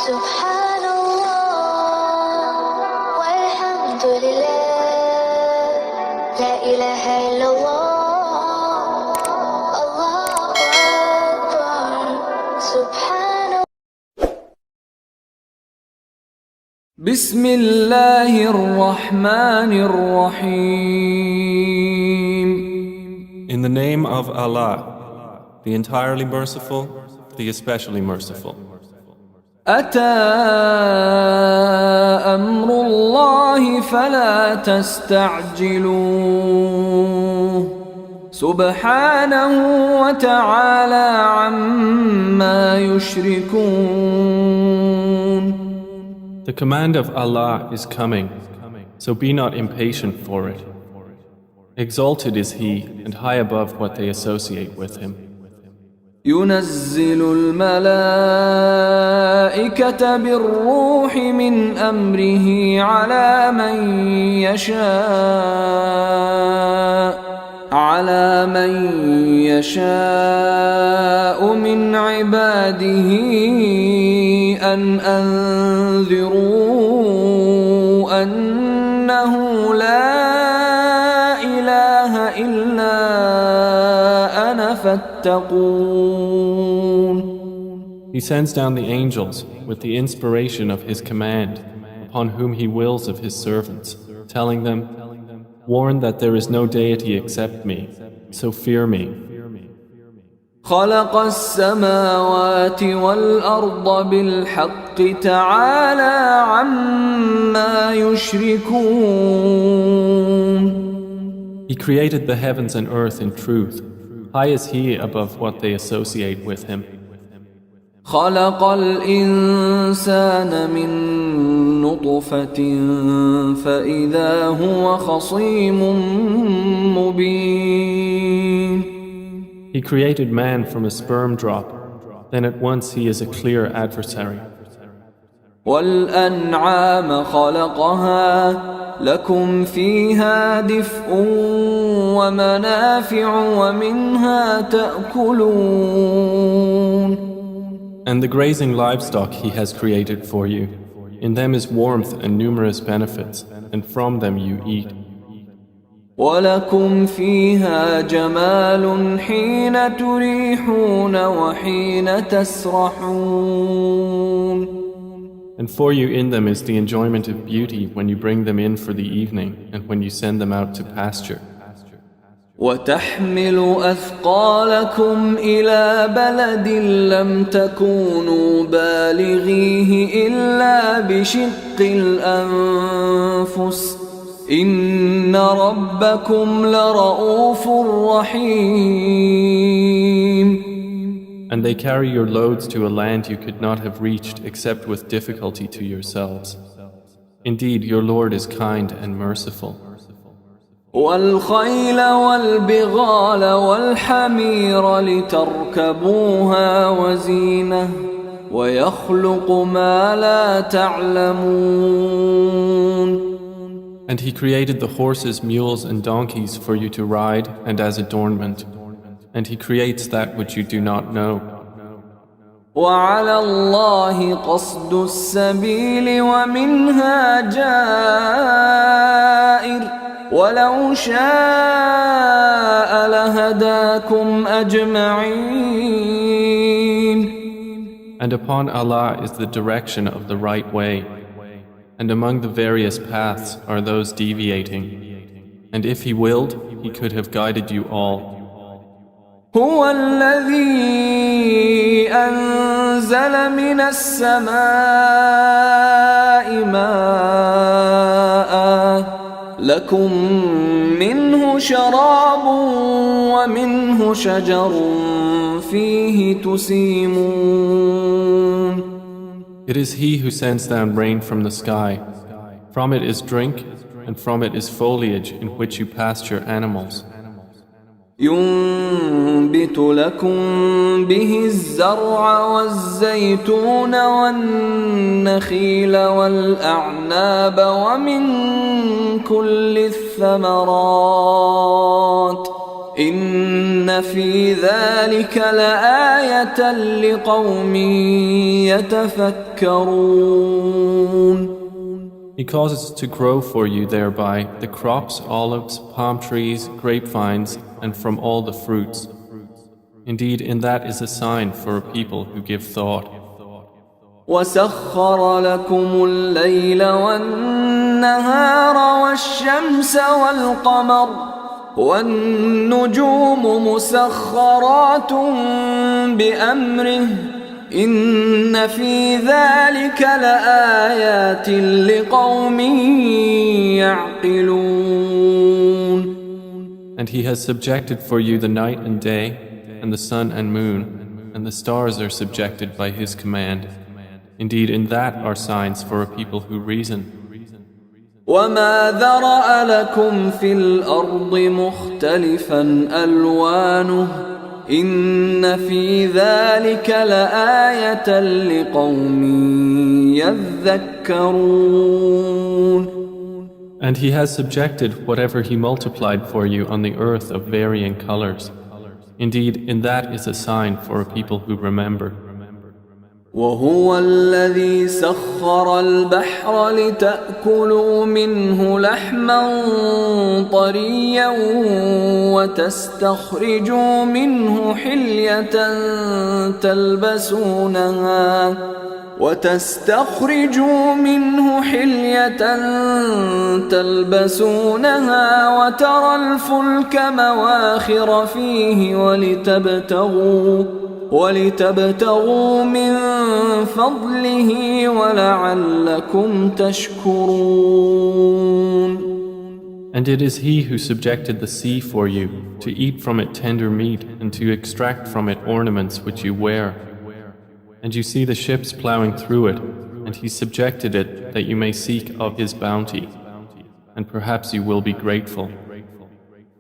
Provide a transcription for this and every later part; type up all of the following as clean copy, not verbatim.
سبحان الله والحمد لله لا إله إلا الله الله أكبر سبحان الله. بسم الله الرحمن الرحيم. In the name of Allah, the entirely merciful, the especially merciful. أتى أمر الله فلا تستعجلوه سبحانه وتعالى عما يشركون. The command of Allah is coming, so be not impatient for it. Exalted is He and high above what they associate with Him. ينزل الملائكة بالروح من أمره على من يشاء من عباده أن أنذروا أنه لا إله إلا أنا فاتقون. He sends down the angels with the inspiration of His command upon whom He wills of His servants, telling them, warn that there is no deity except me, so fear me. خلق السماوات والأرض بالحق تعالى عما يشركون. He created the heavens and earth in truth. High is He above what they associate with Him. خلق الإنسان من نطفة فإذا هو خصيم مبين. He created man from a sperm drop, then at once he is a clear adversary. والأنعام خلقها لكم فيها دفء ومنافع ومنها تأكلون. And the grazing livestock He has created for you. In them is warmth and numerous benefits, and from them you eat. ولكم فيها جمال حين تريحون وحين تسرحون. And for you in them is the enjoyment of beauty when you bring them in for the evening and when you send them out to pasture. وتحمل أثقالكم إلى بلد لم تكونوا بالغيه إلا بشق الأنفس إن ربكم لرؤوف رحيم. And they carry your loads to a land you could not have reached except with difficulty to yourselves. Indeed, your Lord is kind and merciful. والخيل والبغال والحمير لتركبوها وزينة ويخلق ما لا تعلمون. And He created the horses, mules, and donkeys for you to ride and as adornment. And He creates that which you do not know. وعلى الله قصد السبيل ومنها جائر ولو شاء لهداكم أجمعين. And upon Allah is the direction of the right way. And among the various paths are those deviating. And if He willed, He could have guided you all. هو الذي أنزل من السماء ماء لكم منه شراب ومنه شجر فيه تسيمون. It is He who sends down rain from the sky. From it is drink, and from it is foliage in which you pasture animals. ينبت لكم به الزرع والزيتون والنخيل والأعناب ومن كل الثمرات إن في ذلك لآية لقوم يتفكرون. He causes to grow for you thereby the crops, olives, palm trees, grapevines, and from all the fruits. Indeed, in that is a sign for a people who give thought. وسخر لكم الليل والنهار والشمس والقمر والنجوم مسخرات بأمره إن في ذلك لآيات لقوم يعقلون. And he has subjected for you the night and day, and the sun and moon, and the stars are subjected by his command. Indeed, in that are signs for a people who reason. وما ذرأ لكم في الأرض مختلفا ألوانه إن في ذلك لآية لقوم يذكرون. And he has subjected whatever he multiplied for you on the earth of varying colors. Indeed, in that is a sign for a people who remember. وهو الذي سخر البحر لتأكلوا منه لحما طريا وتستخرجوا منه حلية تلبسونها وترى الفلك مواخر فيه ولتبتغوا من فضله ولعلكم تشكرون. And it is he who subjected the sea for you, to eat from it tender meat and to extract from it ornaments which you wear. And you see the ships plowing through it, and he subjected it that you may seek of his bounty, and perhaps you will be grateful.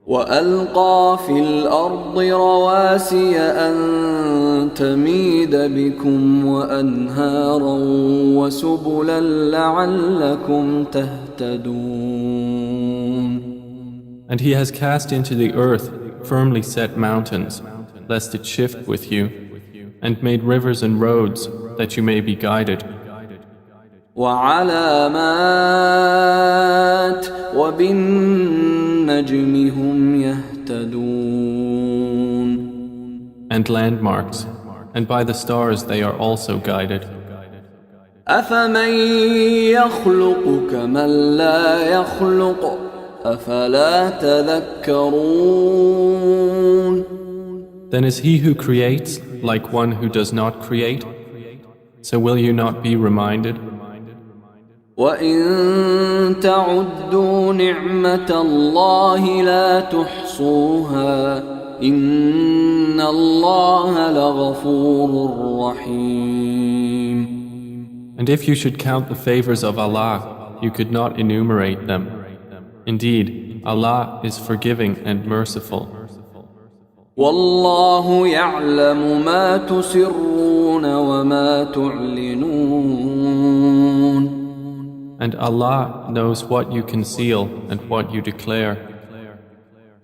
وألقى في الأرض رواسي أن تميد بكم وأنهارا وسبلا لعلكم تهتدون. And he has cast into the earth firmly set mountains, lest it shift with you, and made rivers and roads that you may be guided. وعلامات وبالنجم هم يهتدون. And landmarks, and by the stars they are also guided. أفمن يخلق كمن لا يخلق أفلا تذكرون. Then is he who creates like one who does not create? So will you not be reminded? وَإِن تَعُدُّوا نِعْمَةَ اللَّهِ لَا تُحْصُوهَا إِنَّ اللَّهَ لَغَفُورٌ رَحِيمٌ. And if you should count the favors of Allah, you could not enumerate them. Indeed, Allah is forgiving and merciful. وَاللَّهُ يَعْلَمُ مَا تُسِرُّونَ وَمَا تُعْلِنُونَ. And Allah knows what you conceal and what you declare.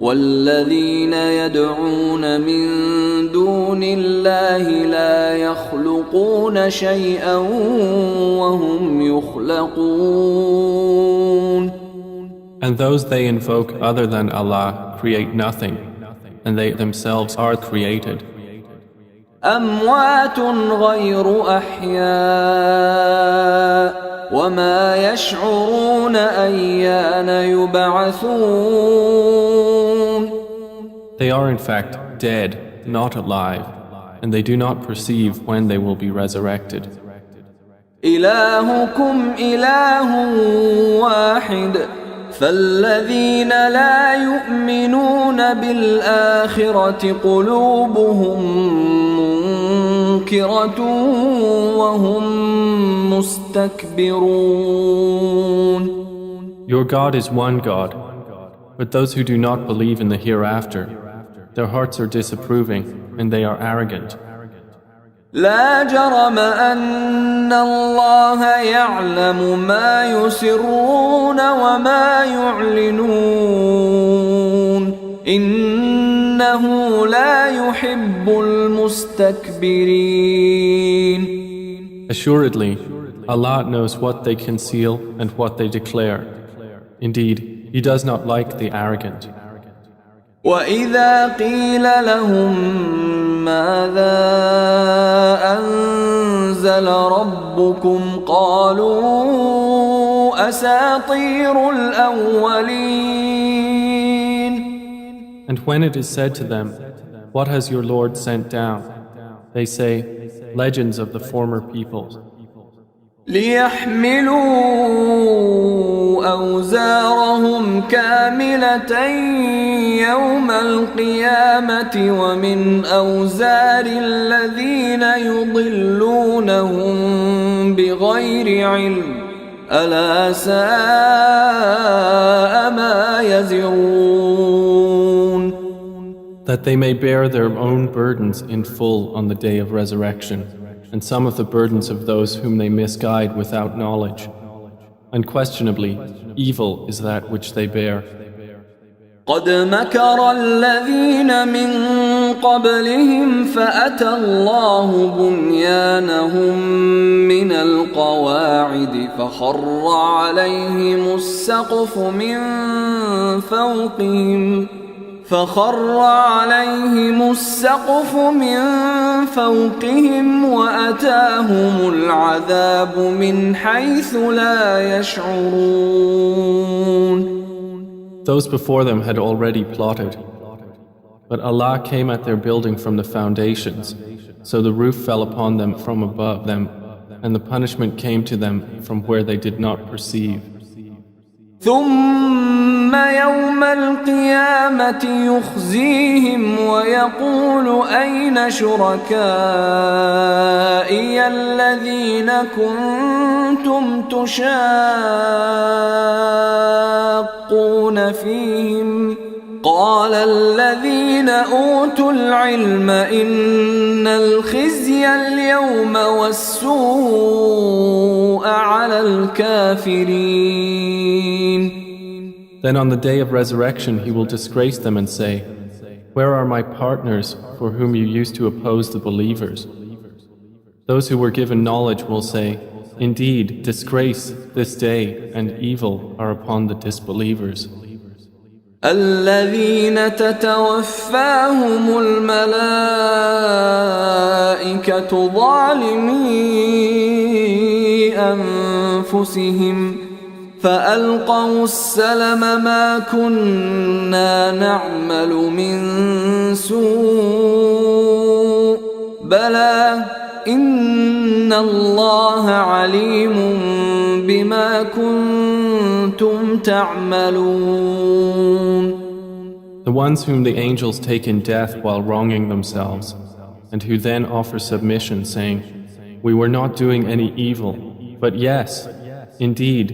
وَالَّذِينَ يَدْعُونَ مِن دُونِ اللَّهِ لَا يَخْلُقُونَ شَيْئًا وَهُمْ يُخْلَقُونَ. And those they invoke other than Allah create nothing, and they themselves are created. أَمْوَاتٌ غَيْرُ أَحْيَاءٍ وَمَا يَشْعُرُونَ أَيَّانَ يُبْعَثُونَ. They are in fact dead, not alive, and they do not perceive when they will be resurrected. إِلَٰهُكُمْ إِلَٰهٌ وَاحِدٌ فَالَّذِينَ لَا يُؤْمِنُونَ بِالْآخِرَةِ قُلُوبُهُم مُنكِرَةٌ وَهُم مُسْتَكْبِرُونَ. Your God is one God, but those who do not believe in the hereafter, their hearts are disapproving and they are arrogant. لا جرم أن الله يعلم ما يسرون وما يعلنون إنه لا يحب المستكبرين. Assuredly, Allah knows what they conceal and what they declare. Indeed, He does not like the arrogant. وإذا قيل لهم ماذا أنزل ربكم قالوا أساطير الأولين. And when it is said to them, "What has your Lord sent down?" they say, "Legends of the former peoples." ليحملوا أوزارهم كاملة يوم القيامة ومن أوزار الذين يضلونهم بغير علم ألا ساء ما يزرون. That they may bear their own burdens in full on the day of resurrection, and some of the burdens of those whom they misguide without knowledge. Unquestionably, evil is that which they bear. قد مكر الذين من قبلهم فأتى الله بنيانهم من القواعد فخر عليهم السقف من فوقهم وأتاهم العذاب من حيث لا يشعرون. Those before them had already plotted, but Allah came at their building from the foundations, so the roof fell upon them from above them, and the punishment came to them from where they did not perceive. ثم يوم القيامة يخزيهم ويقول أين شركائي الذين كنتم تشاقون فيهم قال الذين أوتوا العلم إن الخزي اليوم والسوء على الكافرين. Then on the day of resurrection he will disgrace them and say, "Where are my partners for whom you used to oppose the believers?" Those who were given knowledge will say, "Indeed, disgrace this day and evil are upon the disbelievers." الذين تتوفاهم الملائكة ظالمي أنفسهم فألقوا السلم ما كنا نعمل من سوء بلى إن الله عليم بما كنتم تعملون. The ones whom the angels take in death while wronging themselves, and who then offer submission, saying, "We were not doing any evil, but yes, indeed,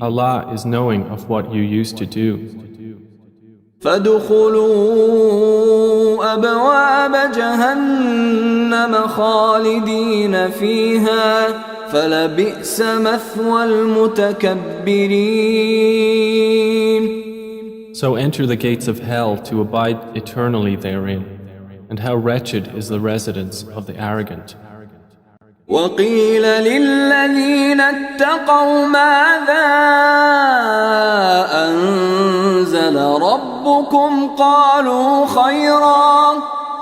Allah is knowing of what you used to do." فادخلوا أبواب جهنم خالدين فيها فلبئس مثوى المتكبرين. So enter the gates of hell to abide eternally therein, and how wretched is the residence of the arrogant. وقيل للذين اتقوا ماذا أنزل ربكم قالوا خيرا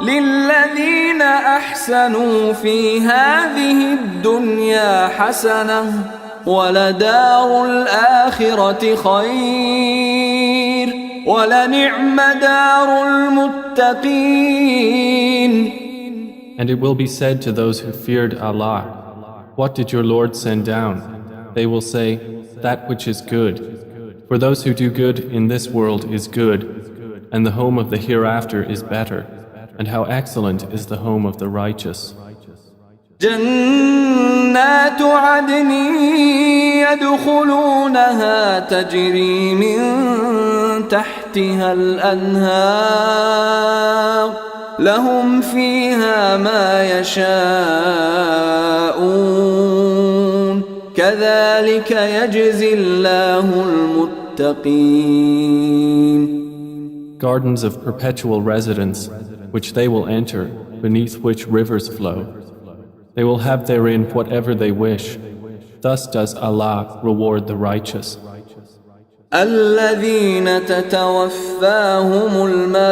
للذين أحسنوا في هذه الدنيا حسنة ولدار الآخرة خير ولنعم دار المتقين. And it will be said to those who feared Allah, "What did your Lord send down?" They will say, "That which is good." For those who do good in this world is good, and the home of the hereafter is better, and how excellent is the home of the righteous. جنات عدن يدخلونها تجري من تحتها الأنهار لهم فيها ما يشاءون كذلك يجزي الله المتقين. gardens of perpetual residence, which they will enter, beneath which rivers flow. They will have therein whatever they wish. Thus does Allah reward the righteous. الذين تتوفاهم الملائكة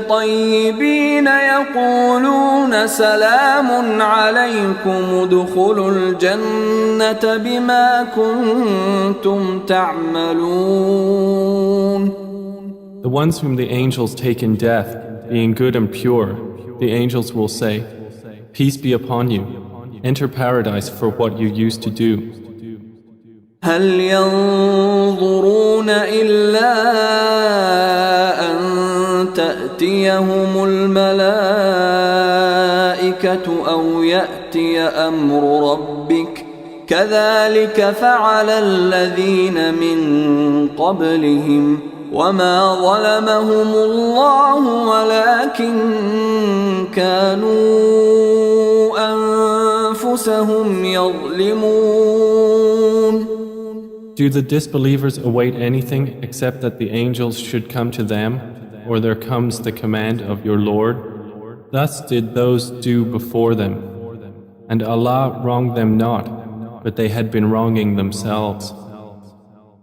طيبين يقولون سلام عليكم ادخلوا الجنة بما كنتم تعملون. The ones whom the angels take in death, being good and pure, the angels will say, Peace be upon you, enter paradise for what you used to do. هل ينظرون إلا أن تأتيهم الملائكة أو يأتي أمر ربك كذلك فعل الذين من قبلهم وما ظلمهم الله ولكن كانوا أنفسهم يظلمون. Do the disbelievers await anything except that the angels should come to them, or there comes the command of your Lord? Thus did those do before them. And Allah wronged them not, but they had been wronging themselves.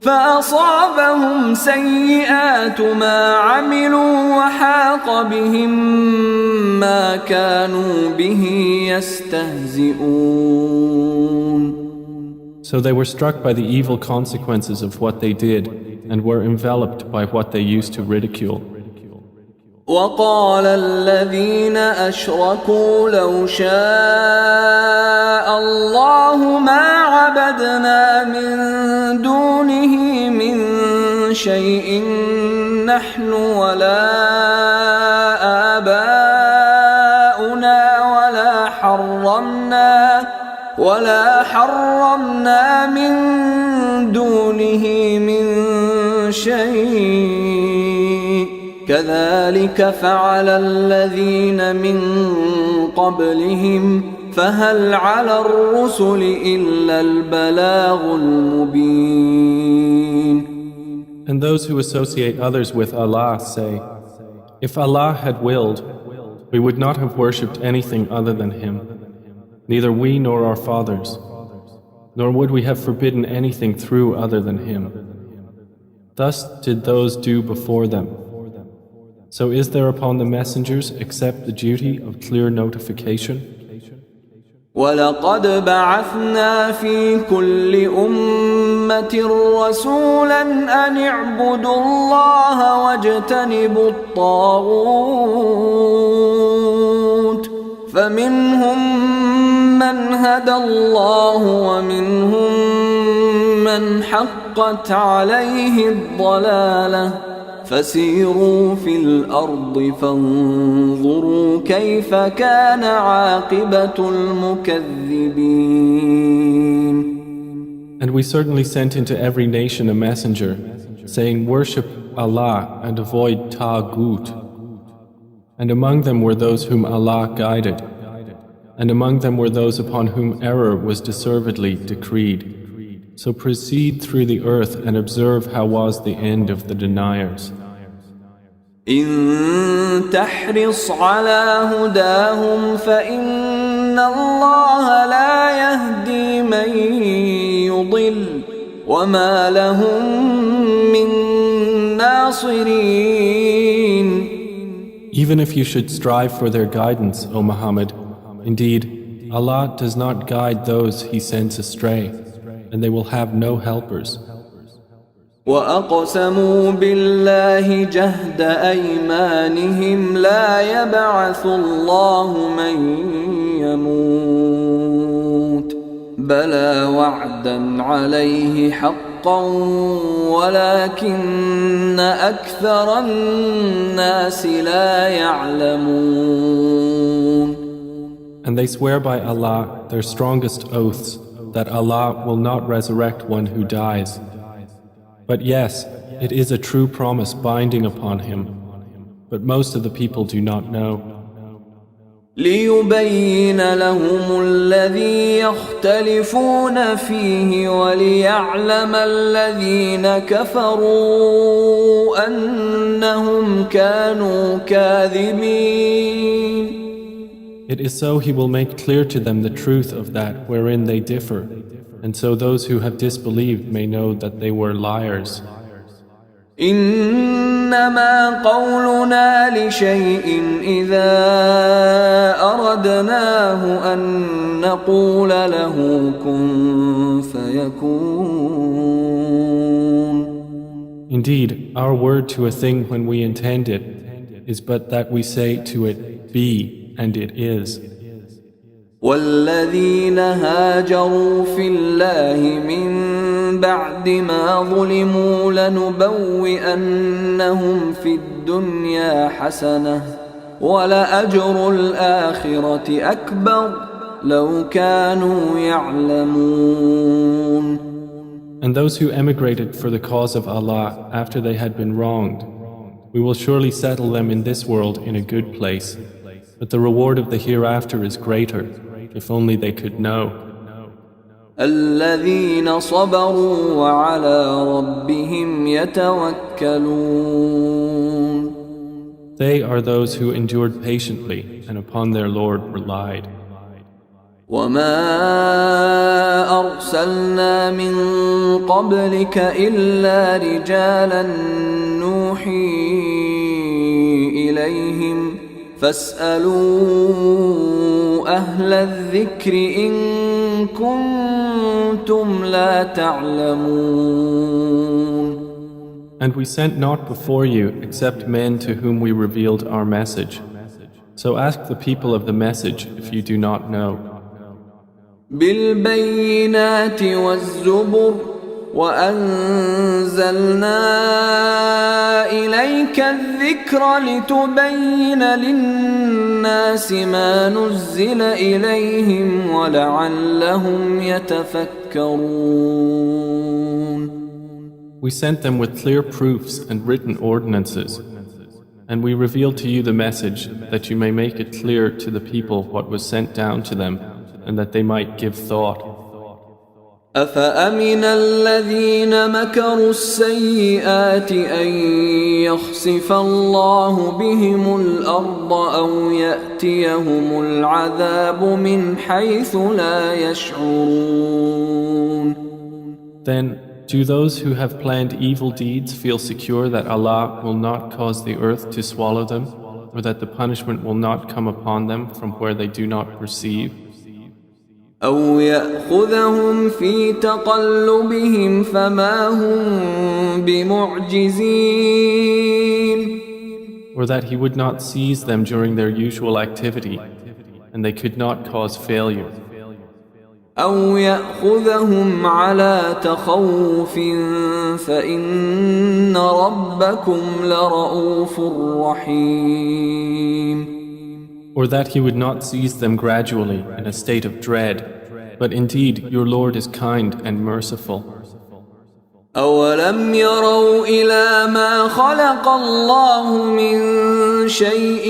فأصابهم سيئات ما عملوا وحاق بهم ما كانوا به يستهزئون. So they were struck by the evil consequences of what they did and were enveloped by what they used to ridicule. وقال الذين أشركوا لو شاء الله ما عبدنا من دونه من شيء نحن ولا آباؤنا ولا حرمنا من دونه من شيء كذلك فعل الذين من قبلهم فهل على الرسل إلا البلاغ المبين. And those who associate others with Allah say, If Allah had willed, we would not have worshipped anything other than Him, neither we nor our fathers, nor would we have forbidden anything through other than Him. Thus did those do before them. So is there upon the messengers except the duty of clear notification? وَلَقَدْ بَعَثْنَا فِي كُلِّ أُمَّةٍ رَسُولًا أَنِ اعْبُدُوا اللَّهَ وَاجْتَنِبُوا الطَّاغُوتَ فَمِنْهُمْ مَنْ هَدَى اللَّهُ وَمِنْهُمْ مَنْ حَقَّتْ عَلَيْهِ الضَّلَالَةُ فسيروا في الأرض فانظروا كيف كان عاقبة المكذبين. And we certainly sent into every nation a messenger, saying, Worship Allah and avoid Taghut. And among them were those whom Allah guided, and among them were those upon whom error was deservedly decreed. So proceed through the earth and observe how was the end of the deniers. إن تحرص على هداهم فإن الله لا يهدي من يضل وما لهم من ناصرين. Even if you should strive for their guidance, O Muhammad, indeed, Allah does not guide those He sends astray, and they will have no helpers. وأقسموا بالله جهد أيمانهم لا يبعث الله من يموت بلى وعدا عليه حقا ولكن أكثر الناس لا يعلمون. And they swear by Allah their strongest oaths that Allah will not resurrect one who dies. But yes, it is a true promise binding upon him, but most of the people do not know. ليبين لهم الذي يختلفون فيه وليعلم الذين كفروا أنهم كانوا كاذبين. It is so He will make clear to them the truth of that wherein they differ, and so those who have disbelieved may know that they were liars. إنما قولنا لشيء إذا أردناه أن نقول له كن فيكون. Indeed, our word to a thing when we intend it is but that we say to it, be, and it is. والذين هاجروا في الله من بعد ما ظلموا لنبوئنهم في الدنيا حسنة ولأجر الآخرة أكبر لو كانوا يعلمون. And those who emigrated for the cause of Allah after they had been wronged, we will surely settle them in this world in a good place, but the reward of the hereafter is greater, if only they could know. الذين صبروا وعلى ربهم يتوكلون. They are those who endured patiently and upon their Lord relied. وما أرسلنا من قبلك إلا رجالا نوحي إليهم فاسألوا أهل الذكر إن كنتم لا تعلمون. And we sent not before you except men to whom we revealed our message. So ask the people of the message if you do not know. بالبينات والزبر وأنزلنا إليك الذكر لتبين للناس ما نزل إليهم ولعلهم يتفكرون. We sent them with clear proofs and written ordinances, and we revealed to you the message that you may make it clear to the people what was sent down to them, and that they might give thought. أفأمن الذين مكروا السيئات أن يخسف الله بهم الأرض أو يأتيهم العذاب من حيث لا يشعرون. Then, do those who have planned evil deeds feel secure that Allah will not cause the earth to swallow them, or that the punishment will not come upon them from where they do not perceive? أو يأخذهم في تقلبهم فما هم بمعجزين. Or that He would not seize them during their usual activity, and they could not cause failure. أو يأخذهم على تخوف فإن ربكم لرؤوف رحيم. Or that He would not seize them gradually in a state of dread, but indeed your Lord is kind and merciful. أولم يروا إلى ما خلق الله من شيء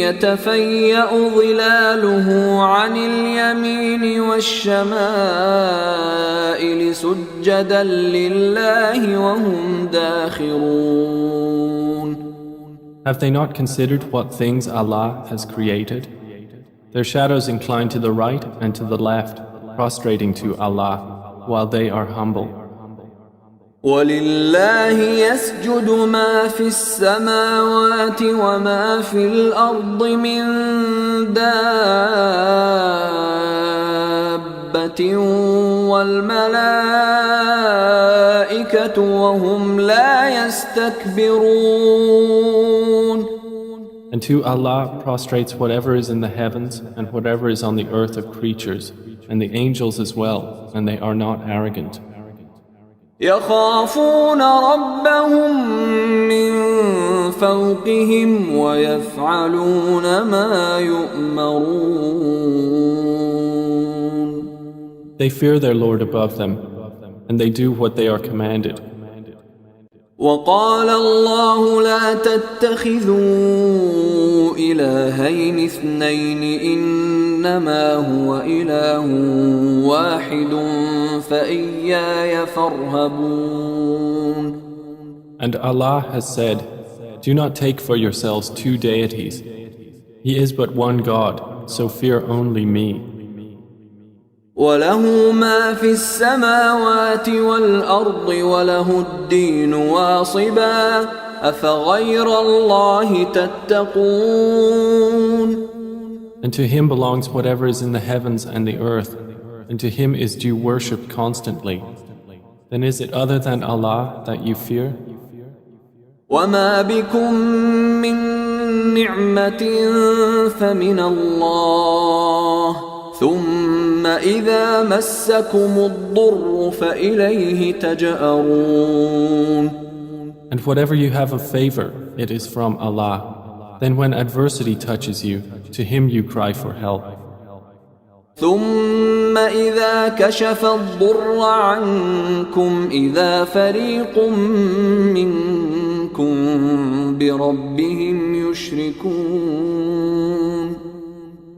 يتفيأ ظلاله عن اليمين والشمائل سجدا لله وهم داخرون. Have they not considered what things Allah has created? Their shadows incline to the right and to the left, prostrating to Allah, while they are humble. ولله يسجد ما في السماوات وما في الأرض من دابة والملائكة وهم لا يستكبرون. And to Allah prostrates whatever is in the heavens and whatever is on the earth of creatures, and the angels as well, and they are not arrogant. يخافون ربهم من فوقهم ويفعلون ما يؤمرون. They fear their Lord above them, and they do what they are commanded. وقال الله لا تتخذوا إلهين اثنين إنما هو إله واحد فإياي فارهبون. And Allah has said, do not take for yourselves two deities. He is but one God, so fear only me. وله ما في السماوات والأرض وله الدين واصبا أفغير الله تتقون. And to him belongs whatever is in the heavens and the earth, and to him is due worship constantly. Then is it other than Allah that you fear? وما بكم من نعمة فمن الله ثم إذا مسكم الضر فإليه تجأرون. And whatever you have of favor, it is from Allah. Then when adversity touches you, to him you cry for help. ثم إذا كشف الضر عنكم إذا فريق منكم بربهم يشركون.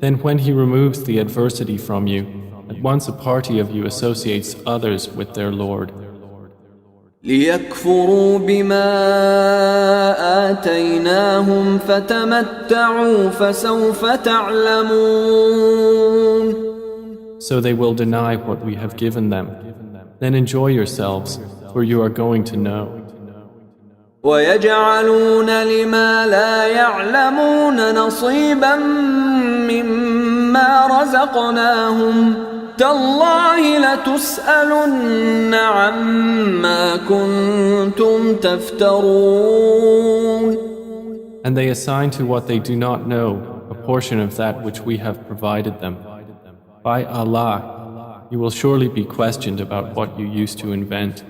Then when he removes the adversity from you, at once a party of you associates others with their Lord. ليكفروا بما آتيناهم فتمتعوا فسوف تعلمون. So they will deny what we have given them. Then enjoy yourselves, for you are going to know. ويجعلون لما لا يعلمون نصيبا مما رزقناهم تالله لتسألن عما كنتم تفترون. And they assign to what they do not know a portion of that which we have provided them. By Allah, you will surely be questioned about what you used to invent.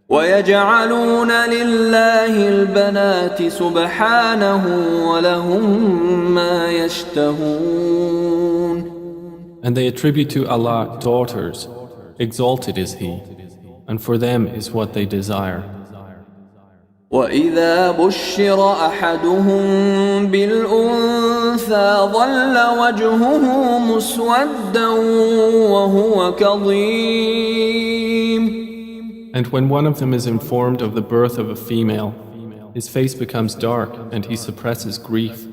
ويجعلون لله البنات سبحانه ولهم ما يشتهون. And they attribute to Allah daughters. Exalted is He, and for them is what they desire. وإذا بشر أحدهم بالأنثى ظل وجهه مسودا وهو كظيم. And when one of them is informed of the birth of a female, his face becomes dark and he suppresses grief.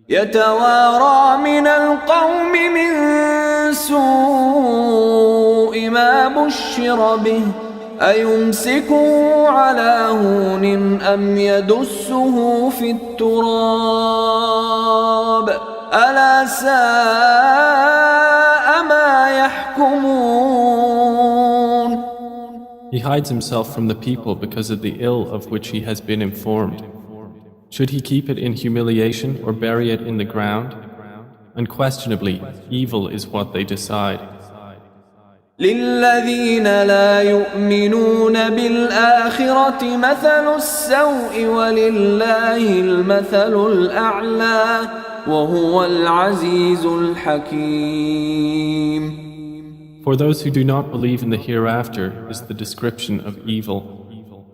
يتوارى من القوم من سوء ما بشر به أيمسكه على هون أم يدسه في التراب ألا ساء ما يحكمون. He hides himself from the people because of the ill of which he has been informed. Should he keep it in humiliation or bury it in the ground? Unquestionably, evil is what they decide. للذين لا يؤمنون بالآخرة مثل السوء ولله المثل الأعلى وهو العزيز الحكيم. For those who do not believe in the hereafter is the description of evil,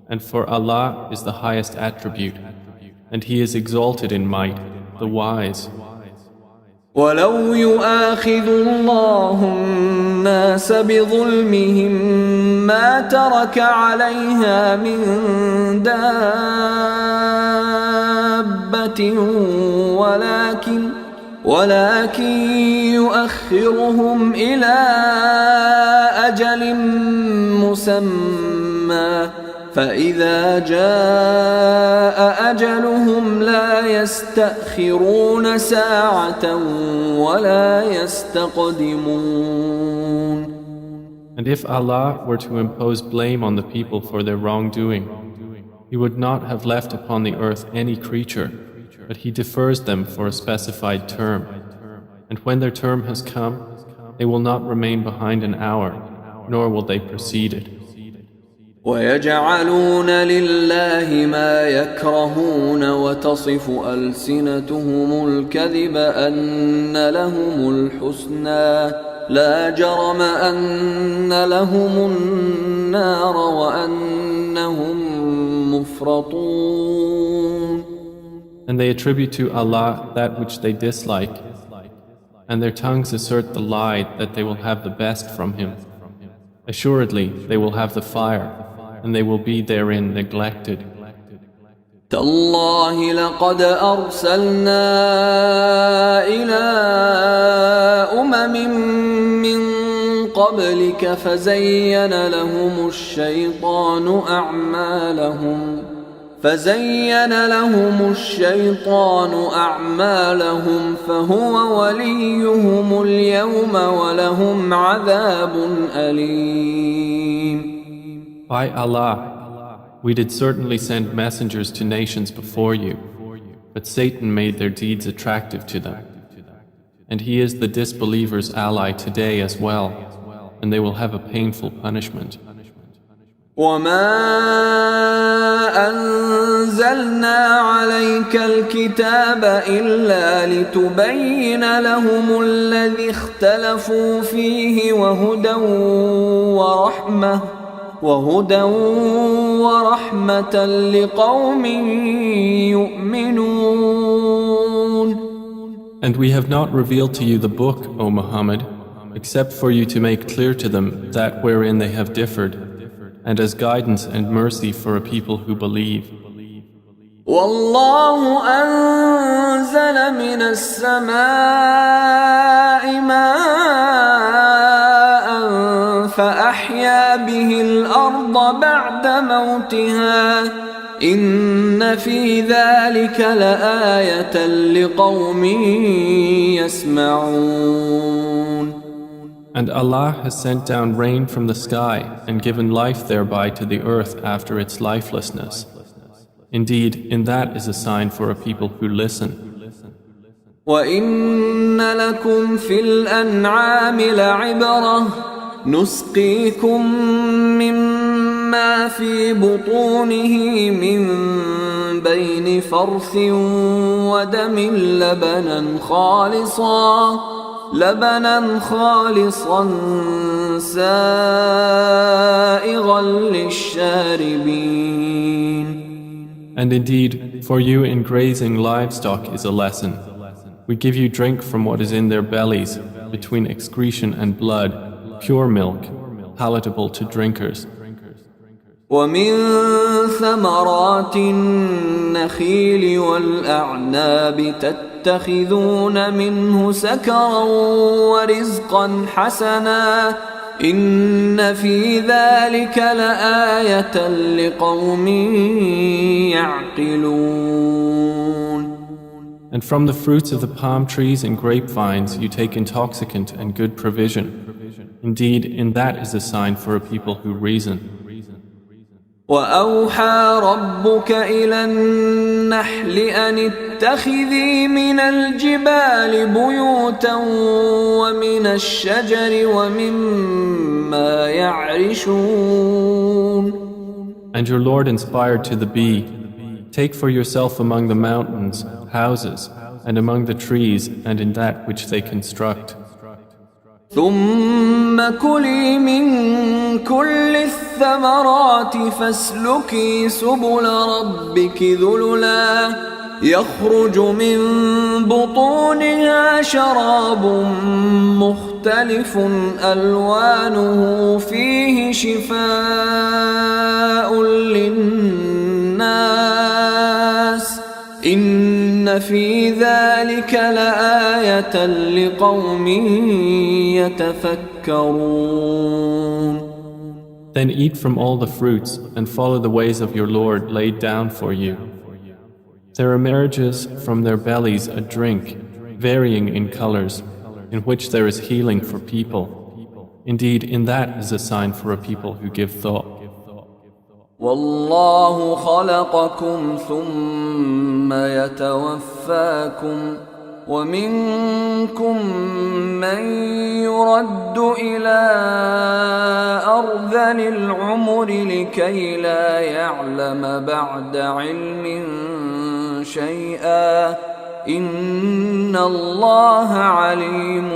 and for Allah is the highest attribute, and He is exalted in might, the wise. ولو يؤاخذ الله الناس بظلمهم ما ترك عليها من دابة ولكن يؤخرهم إلى أجل مسمى فإذا جاء أجلهم لا يستأخرون ساعة ولا يستقدمون. And if Allah were to impose blame on the people for their wrongdoing, He would not have left upon the earth any creature, but He defers them for a specified term. And when their term has come, they will not remain behind an hour, nor will they precede it. ويجعلون لله ما يكرهون وتصف ألسنتهم الكذب أن لهم الحسنى لا جرم أن لهم النار وأنهم مفرطون. And they attribute to Allah that which they dislike, and their tongues assert the lie that they will have the best from Him. Assuredly, they will have the fire, and they will be therein neglected. تالله لقد أرسلنا إلى من قبلك فزين لهم الشيطان أعمالهم فهو وليهم اليوم ولهم عذاب أليم. By Allah, we did certainly send messengers to nations before you, but Satan made their deeds attractive to them. And he is the disbelievers' ally today as well, and they will have a painful punishment. وما أنزلنا عليك الكتاب إلا لتبين لهم الذي اختلفوا فيه وهدى ورحمة لقوم يؤمنون. And we have not revealed to you the book, O Muhammad, except for you to make clear to them that wherein they have differed, and as guidance and mercy for a people who believe. والله أنزل من السماء ماء فأحيا به الأرض بعد موتها إن في ذلك لآية لقوم يسمعون. And Allah has sent down rain from the sky and given life thereby to the earth after its lifelessness. Indeed, in that is a sign for a people who listen. وَإِنَّ لَكُمْ فِي الْأَنْعَامِ لَعِبْرَةً نُسْقِيكُم مِّمَّا فِي بُطُونِهِ مِن بَيْنِ فَرْثٍ وَدَمٍ لبنا خالصا سائغا للشاربين. And indeed, for you in grazing livestock is a lesson. We give you drink from what is in their bellies, between excretion and blood, pure milk, palatable to drinkers. ومن ثمرات النخيل والأعناب تتخذون منه سكرا ورزقا حسنا إن في ذلك لآية لقوم يعقلون. And from the fruits of the palm trees and grapevines you take intoxicant and good provision. Indeed, in that is a sign for a people who reason. وأوحى ربك إلى النحل أن اتخذي من الجبال بيوتا ومن الشجر ومما يعرشون. And your Lord inspired to the bee, take for yourself among the mountains houses, and among the trees and in that which they construct. ثم كلي من كل الثمرات فاسلكي سبل ربك ذللا يخرج من بطونها شراب مختلف ألوانه فيه شفاء للناس إن في ذلك لآية لقوم يتفكرون. Then eat from all the fruits and follow the ways of your Lord laid down for you. There are marriages from their bellies a drink, varying in colors, in which there is healing for people. Indeed, in that is a sign for a people who give thought. والله خلقكم ثم يتوفاكم ومنكم من يرد إلى أرذل العمر لكي لا يعلم بعد علم شيئا إن الله عليم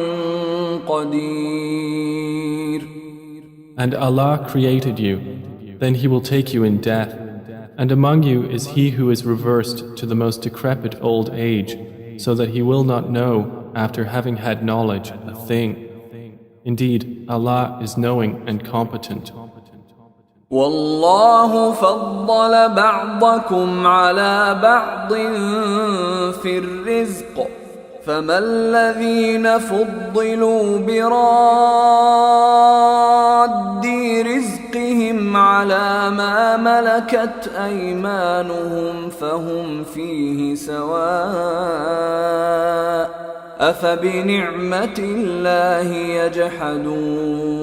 قدير. And Allah created you. Then He will take you in death, And among you is he who is reversed to the most decrepit old age, so that he will not know, after having had knowledge, a thing. Indeed, Allah is knowing and competent. والله فضل بعضكم على بعض في الرزق فما الذين فضلوا براد رزقهم على ما ملكت أيمانهم فهم فيه سواء أفبنعمة الله يجحدون.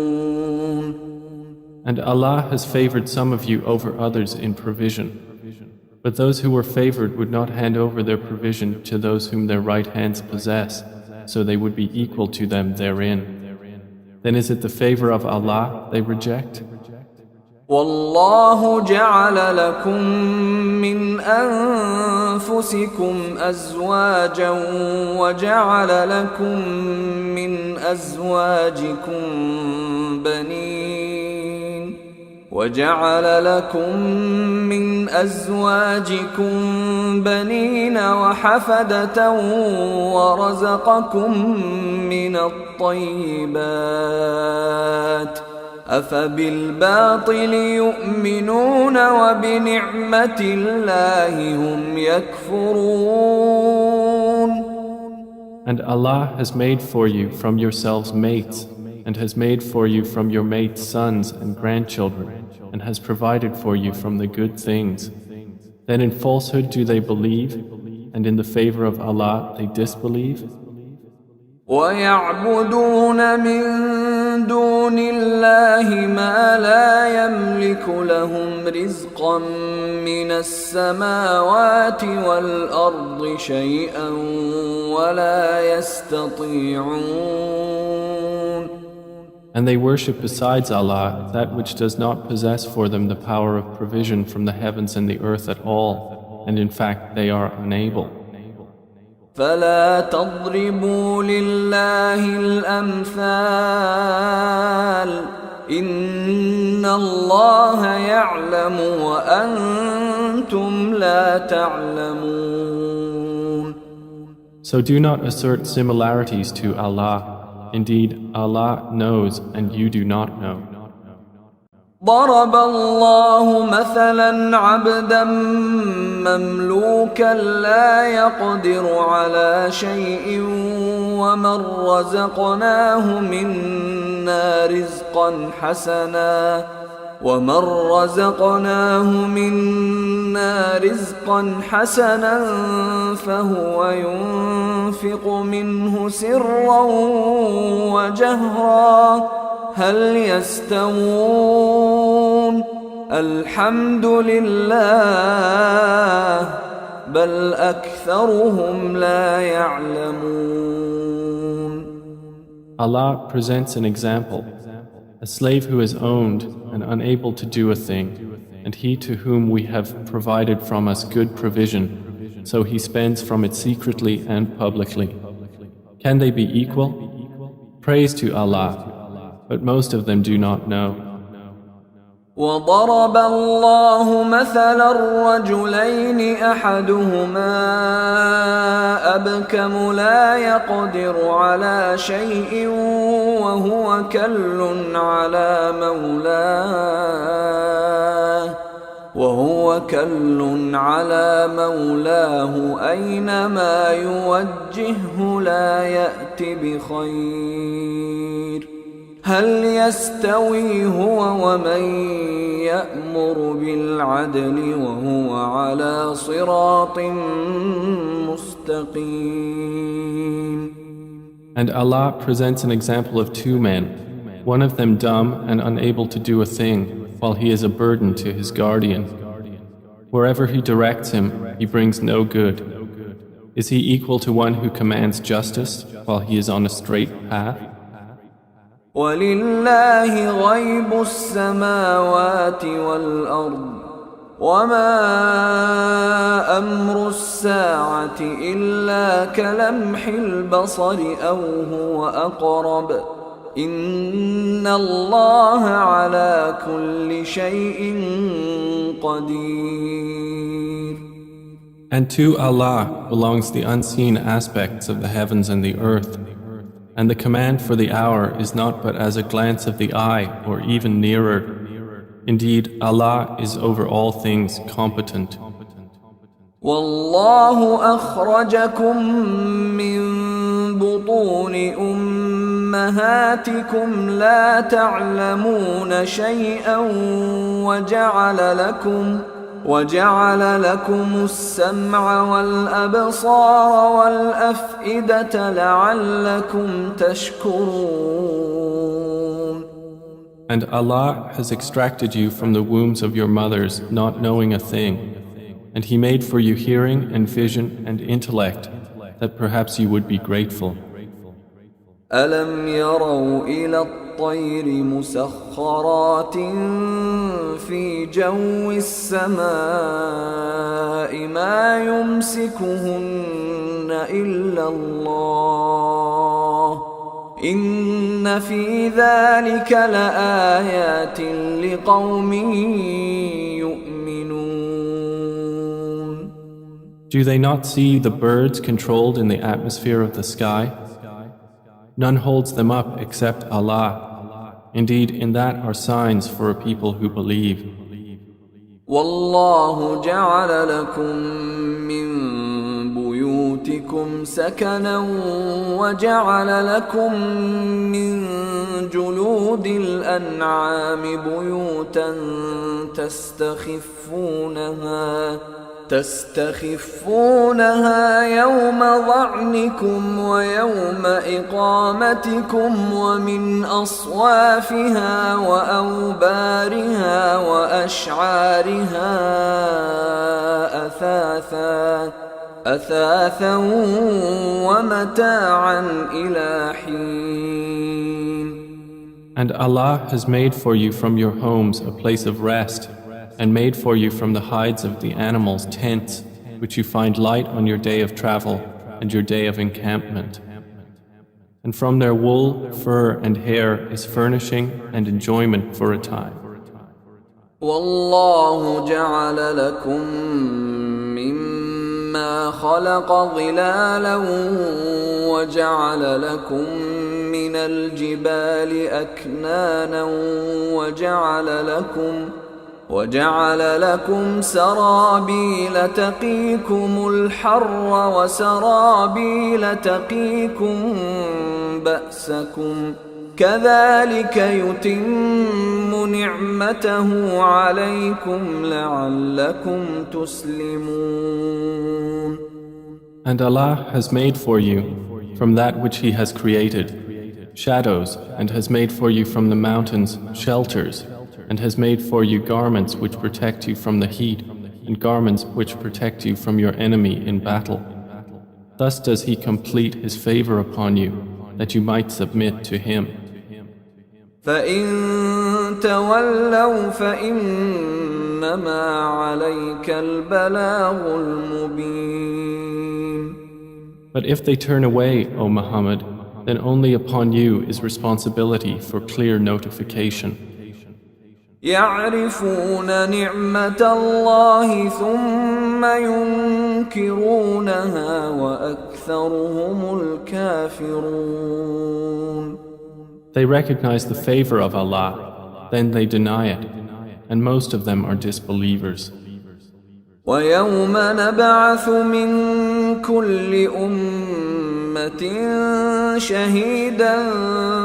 And Allah has favored some of you over others in provision. But those who were favored would not hand over their provision to those whom their right hands possess, so they would be equal to them therein. Then is it the favor of Allah they reject? والله جعل لكم من أنفسكم أزواجا وجعل لكم من أزواجكم بنين وحفدة ورزقكم من الطيبات أفبالباطل يؤمنون وبنعمة الله هم يكفرون. And Allah has made for you from yourselves mates, and has made for you from your mates sons and grandchildren, and has provided for you from the good things. Then in falsehood do they believe, and in the favor of Allah they disbelieve? وَيَعْبُدُونَ مِن دُونِ اللَّهِ مَا لَا يَمْلِكُ لَهُمْ رِزْقًا مِّنَ السَّمَاوَاتِ وَالْأَرْضِ شَيْئًا وَلَا يَسْتَطِيعُونَ. And they worship besides Allah that which does not possess for them the power of provision from the heavens and the earth at all, and in fact they are unable. فلا تضربوا لله الأمثال إن الله يعلم وأنتم لا تعلمون. So do not assert similarities to Allah. Indeed, Allah knows and you do not know. ضرب الله مثلا عبدا مملوكا لا يقدر على شيء ومن رزقناه منا رزقا حسنا فهو ينفق منه سرا وجهرا هل يستوون الحمد لله بل أكثرهم لا يعلمون. Allah presents an example. A slave who is owned and unable to do a thing, and he to whom we have provided from us good provision, so he spends from it secretly and publicly. Can they be equal? Praise to Allah, but most of them do not know. وضرب الله مثلا رجلين أحدهما أبكم لا يقدر على شيء وهو كل على مولاه أينما يوجهه لا يأت بخير هل يستوي هو ومن يأمر بالعدل وهو على صراط مستقيم. And Allah presents an example of two men, one of them dumb and unable to do a thing, while he is a burden to his guardian. Wherever he directs him, he brings no good. Is he equal to one who commands justice while he is on a straight path? وَلِلَّهِ غَيْبُ السَّمَاوَاتِ وَالْأَرْضِ وَمَا أَمْرُ السَّاعَةِ إِلَّا كَلَمْحِ الْبَصَرِ أَوْ هُوَ أَقْرَبُ إن الله على كل شيء قدير. And to Allah belongs the unseen aspects of the heavens and the earth, and the command for the hour is not but as a glance of the eye or even nearer. Indeed, Allah is over all things competent. والله أخرجكم من بطون أمهاتكم لا تعلمون شيئا وجعل لكم السمع والأبصار والأفئدة لعلكم تشكرون. And Allah has extracted you from the wombs of your mothers not knowing a thing, and He made for you hearing and vision and intellect that perhaps you would be grateful. ألم يروا إلى الطير مسخرات في جو السماء ما يمسكهن إلا الله إن في ذلك لآيات لقوم يؤمنون. Do they not see the birds controlled in the atmosphere of the sky? None holds them up except Allah. Indeed, in that are signs for a people who believe. والله جعل لكم من بيوتكم سكنا وجعل لكم من جلود الأنعام بيوتا تستخفونها يوم ظعنكم ويوم إقامتكم ومن أصوافها وأوبارها وأشعارها أثاثا ومتاعا إلى حين. And Allah has made for you from your homes a place of rest, and made for you from the hides of the animals tents, which you find light on your day of travel and your day of encampment. And from their wool, fur, and hair is furnishing and enjoyment for a time. والله جعل لكم مما خلق ظلالا وجعل لكم من الجبال أكنانا وجعل لكم سرابيل تقيكم الحر وسرابيل تقيكم بأسكم كذلك يتم نعمته عليكم لعلكم تسلمون. And Allah has made for you from that which He has created shadows, and has made for you from the mountains shelters, and has made for you garments which protect you from the heat, and garments which protect you from your enemy in battle. Thus does He complete His favor upon you, that you might submit to Him. فَإِن تَوَلَّوْا فَإِنَّمَا عَلَيْكَ الْبَلَاغُ الْمُبِينُ. But if they turn away, O Muhammad, then only upon you is responsibility for clear notification. يعرفون نعمة الله ثم ينكرونها وأكثرهم الكافرون. They recognize the favor of Allah, then they deny it, and most of them are disbelievers. ويوم نبعث من كل أمة شهيدا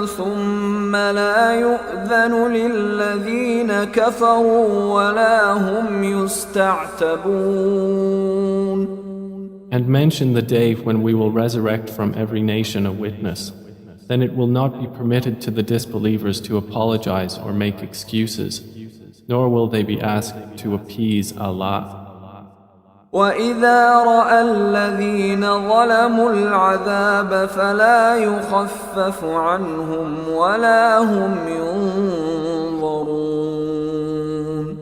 ثم لا يؤذن للذين كفروا ولا هم يستعتبون. And mention the day when we will resurrect from every nation a witness. Then it will not be permitted to the disbelievers to apologize or make excuses, nor will they be asked to appease Allah. وَإِذَا رَأَى الَّذِينَ ظَلَمُوا الْعَذَابَ فَلَا يُخَفَّفُ عَنْهُمْ وَلَا هُمْ يُنظَرُونَ.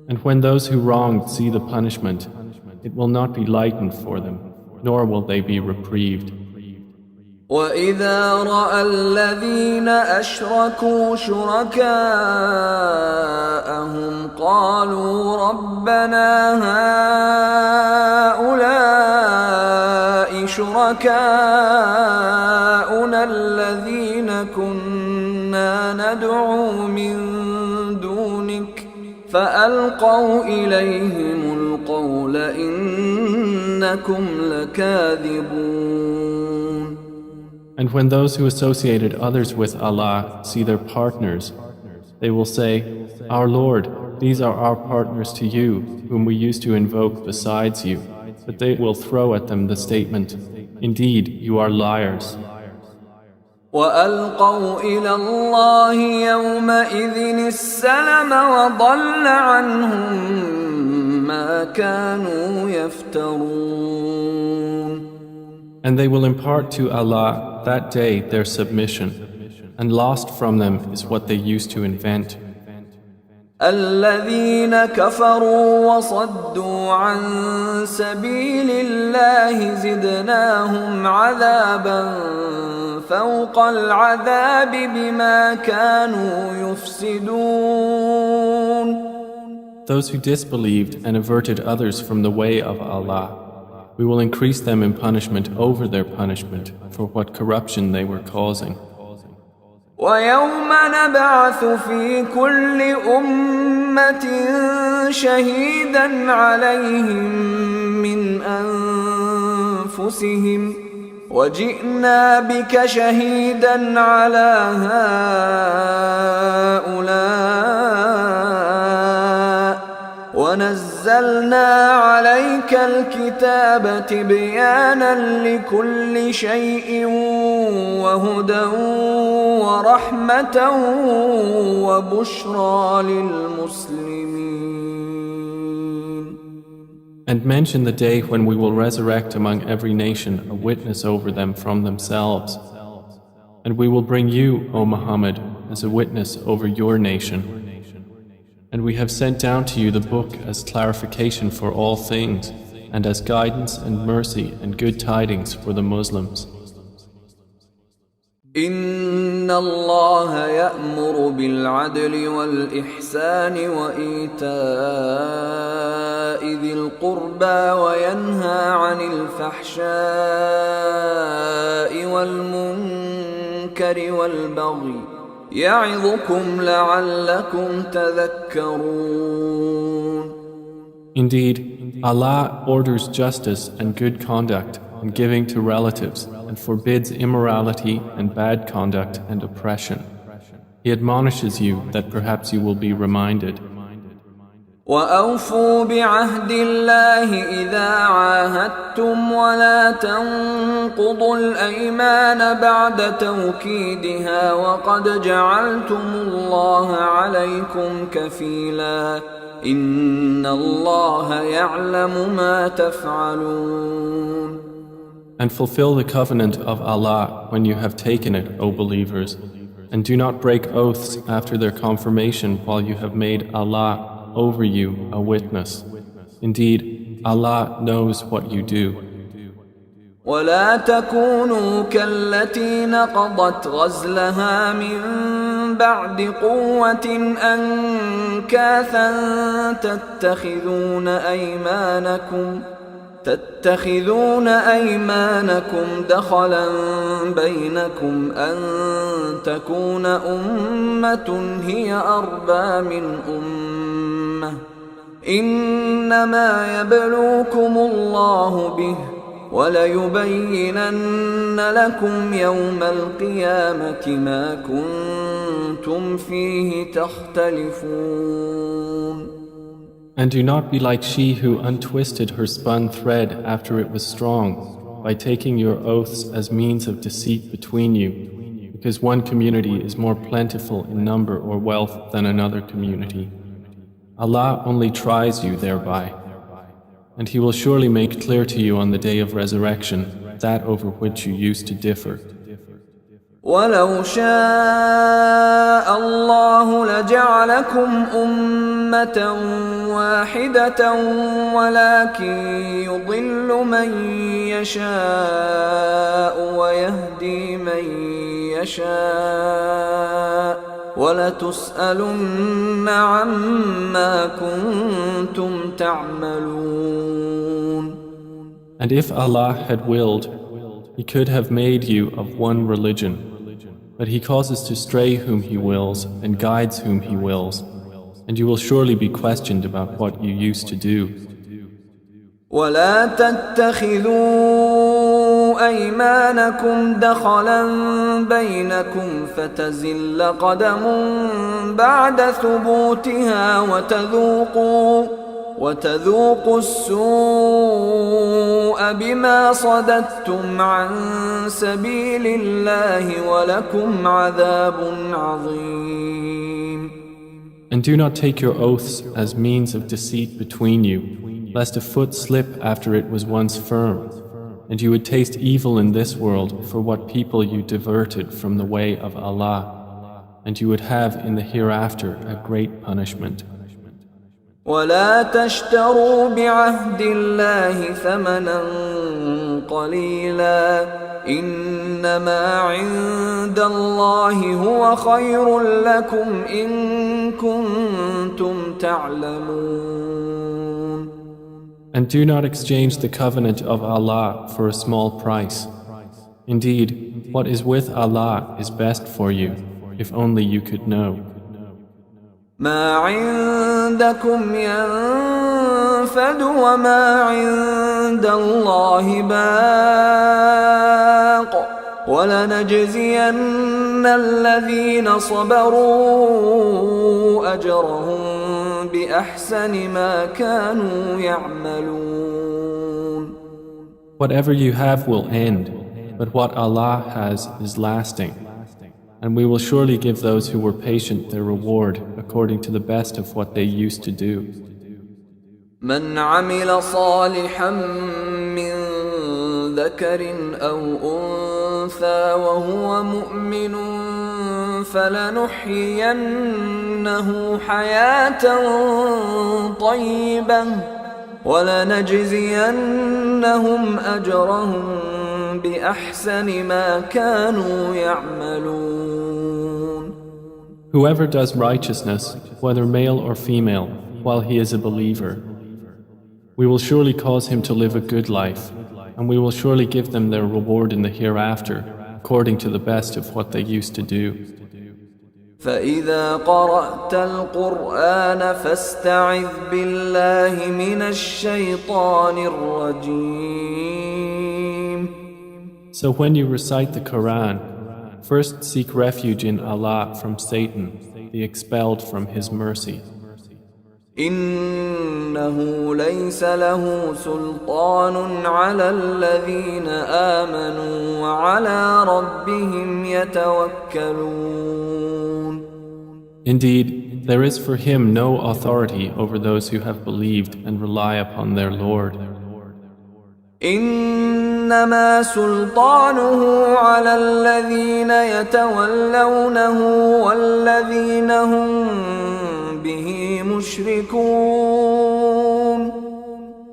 And when those who wronged see the punishment, it will not be lightened for them, nor will they be reprieved. وإذا رأى الذين أشركوا شركاءهم قالوا ربنا هؤلاء شركاؤنا الذين كنا ندعو من دونك فألقوا إليهم القول إنكم لكاذبون. And when those who associated others with Allah see their partners, they will say, Our Lord, these are our partners to you, whom we used to invoke besides you. But they will throw at them the statement, Indeed, you are liars. وألقوا إلى الله يومئذ السلم وضل عنهم ما كانوا يفترون. And they will impart to Allah that day their submission, and lost from them is what they used to invent. الذين كفروا وصدوا عن سبيل الله زدناهم عذابا فوق العذاب بما كانوا يفسدون. Those who disbelieved and averted others from the way of Allah, we will increase them in punishment over their punishment for what corruption they were causing. ويوم نبعث في كل أمة شهيدا عليهم من أنفسهم وجئنا بك شهيدا على هؤلاء ونزلنا عليك الكتاب تبيانا لكل شيء وهدى ورحمة وبشرى للمسلمين. And mention the day when we will resurrect among every nation a witness over them from themselves. And we will bring you, O Muhammad, as a witness over your nation. And we have sent down to you the book as clarification for all things, and as guidance and mercy and good tidings for the Muslims. إن الله يأمر بالعدل والإحسان وإيتاء ذي القربى وينهى عن الفحشاء والمنكر والبغي يعظكم لعلكم تذكرون. Indeed, Allah orders justice and good conduct and giving to relatives and forbids immorality and bad conduct and oppression. He admonishes you that perhaps you will be reminded. وأوفوا بعهد الله إذا عاهدتم ولا تنقضوا الأيمان بعد توكيدها وقد جعلتم الله عليكم كفيلا إن الله يعلم ما تفعلون. And fulfill the covenant of Allah when you have taken it, O believers, and do not break oaths after their confirmation while you have made Allah over you a witness. Indeed, Allah knows what you do. ولا تكونوا كالتي نقضت غزلها من بعد قوة أنكاثا تتخذون أيمانكم دخلا بينكم أن تكون أمة هي أربى من أمة إنما يبلوكم الله به وليبينن لكم يوم القيامة ما كنتم فيه تختلفون. And do not be like she who untwisted her spun thread after it was strong, by taking your oaths as means of deceit between you, because one community is more plentiful in number or wealth than another community. Allah only tries you thereby, and He will surely make clear to you on the day of resurrection that over which you used to differ. وَلَوْ شَاءَ اللَّهُ لَجَعَلَكُمْ أمة واحدة ولكن يضل من يشاء ويهدي من يشاء ولتسألن عما كنتم تعملون. And if Allah had willed, He could have made you of one religion, but He causes to stray whom He wills and guides whom He wills, and you will surely be questioned about what you used to do. ولا تتخذوا أيمانكم دخلا بينكم فتزل قدم بعد ثبوتها وتذوقوا السوء بما صددتم عن سبيل الله ولكم عذاب عظيم. And do not take your oaths as means of deceit between you, lest a foot slip after it was once firm, and you would taste evil in this world for what people you diverted from the way of Allah, and you would have in the hereafter a great punishment. ولا تشتروا بعهد الله ثمنا قليلا إنما عند الله هو خير لكم إن كنتم تعلمون. And do not exchange the covenant of Allah for a small price. Indeed, what is with Allah is best for you, if only you could know. ما عندكم ينفد وما عند الله باق ولنجزين الذين صبروا أجرهم بأحسن ما كانوا يعملون. Whatever you have will end, but what Allah has is lasting. And we will surely give those who were patient their reward according to the best of what they used to do. من عمل صالحا من ذكر أو أنثى وهو مؤمن فلنحيينه حياة طيبة ولنجزينهم أجرهم بأحسن ما كانوا يعملون. Whoever does righteousness, whether male or female, while he is a believer, we will surely cause him to live a good life, and we will surely give them their reward in the hereafter, according to the best of what they used to do. فإذا قرأت القرآن فاستعذ بالله من الشيطان الرجيم. So when you recite the Quran, first seek refuge in Allah from Satan, the expelled from His mercy. إنه ليس له سلطان على الذين آمنوا وعلى ربهم يتوكلون. Indeed, there is for him no authority over those who have believed and rely upon their Lord. إنما سلطانه على الذين يتولونه والذين هم به مشركون.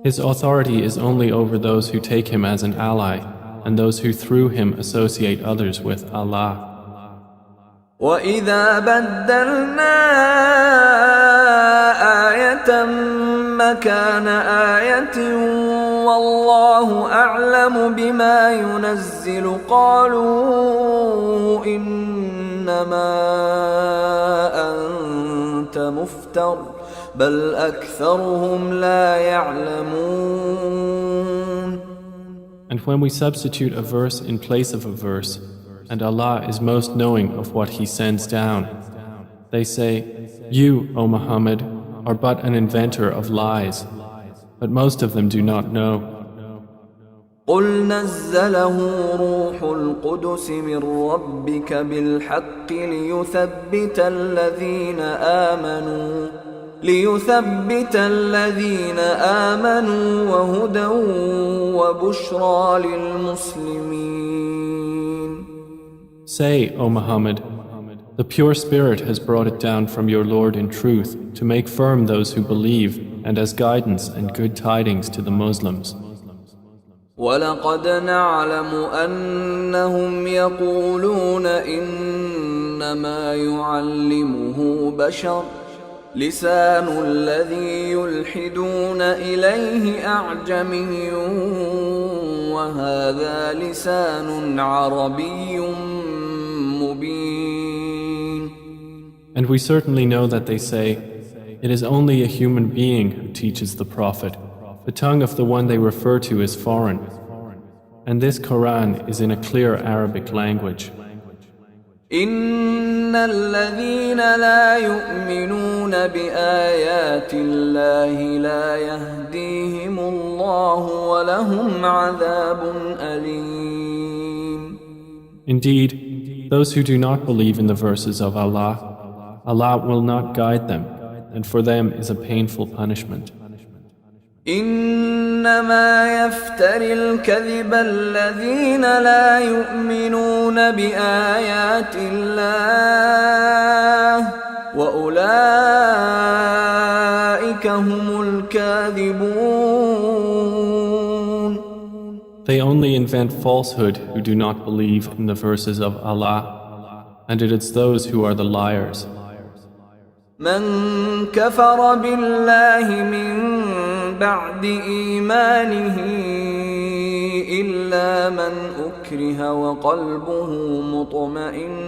His authority is only over those who take him as an ally and those who through him associate others with Allah. وَإِذَا بَدَّلْنَا آيَةً مَكَانَ آيَةٍ وَاللَّهُ أَعْلَمُ بِمَا يُنَزِّلُ قَالُوا إِنَّمَا أَنْتَ مُفْتَرٍ بَلْ أَكْثَرُهُمْ لَا يَعْلَمُونَ. And when we substitute a verse in place of a verse, and Allah is most knowing of what He sends down, they say, "You, O Muhammad, are but an inventor of lies," but most of them do not know. قُلْ نَزَّلَهُ رُوحُ الْقُدُسِ مِنْ رَبِّكَ بِالْحَقِّ ليثبت الذين آمنوا وهدى وبشرى للمسلمين. Say, O Muhammad, The pure spirit has brought it down from your Lord in truth to make firm those who believe and as guidance and good tidings to the Muslims. وَلَقَدْ نَعْلَمُ أَنَّهُمْ يَقُولُونَ إِنَّمَا يُعَلِّمُهُ بَشَرٌ لِسَانُ الَّذِي يُلْحِدُونَ إِلَيْهِ أَعْجَمِيٌّ وَهَذَا لِسَانٌ عَرَبِيٌّ مُبِينٌ. And we certainly know that they say, it is only a human being who teaches the Prophet. The tongue of the one they refer to is foreign. And this Quran is in a clear Arabic language. إِنَّ الَّذِينَ لَا يُؤْمِنُونَ بِآيَاتِ اللَّهِ لَا يَهْدِيهِمُ اللَّهُ وَلَهُمْ عَذَابٌ أَلِيمٌ. Indeed, those who do not believe in the verses of Allah, Allah will not guide them, and for them is a painful punishment. إنما يفتري الكذب الذين لا يؤمنون بآيات الله وأولئك هم الكاذبون. They only invent falsehood who do not believe in the verses of Allah, and it is those who are the liars. من كفر بالله من بعد إيمانه إلا من أكره وقلبه مطمئن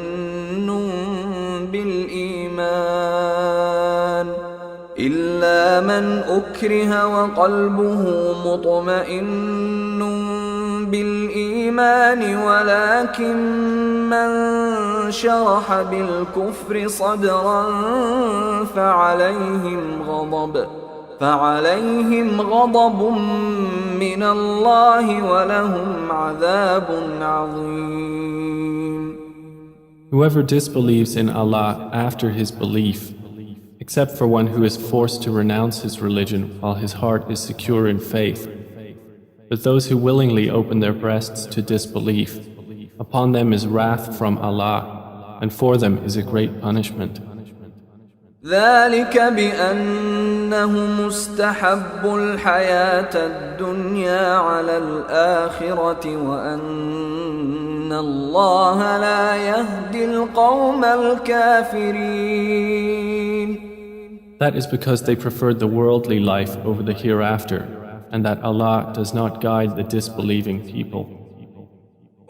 بالإيمان ولكن من شرح بالكفر صدرا فعليهم غضب من الله ولهم عذاب عظيم. Whoever disbelieves in Allah after his belief, except for one who is forced to renounce his religion while his heart is secure in faith, but those who willingly open their breasts to disbelief, upon them is wrath from Allah, and for them is a great punishment. ذلك بأنهم استحبوا الحياة الدنيا على الآخرة وأن الله لا يهدي القوم الكافرين. That is because they preferred the worldly life over the hereafter, and that Allah does not guide the disbelieving people.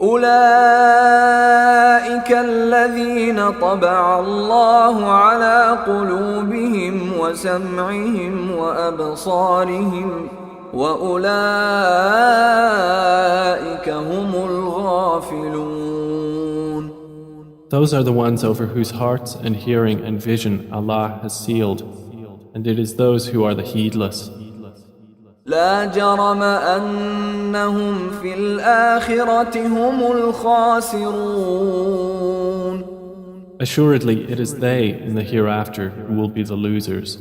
أولئك الذين طبع الله على قلوبهم وسمعهم وأبصارهم وأولئك هم الغافلون. Those are the ones over whose hearts and hearing and vision Allah has sealed, and it is those who are the heedless. لا جرم أنهم في الآخرة هم الخاسرون. Assuredly, it is they in the hereafter who will be the losers.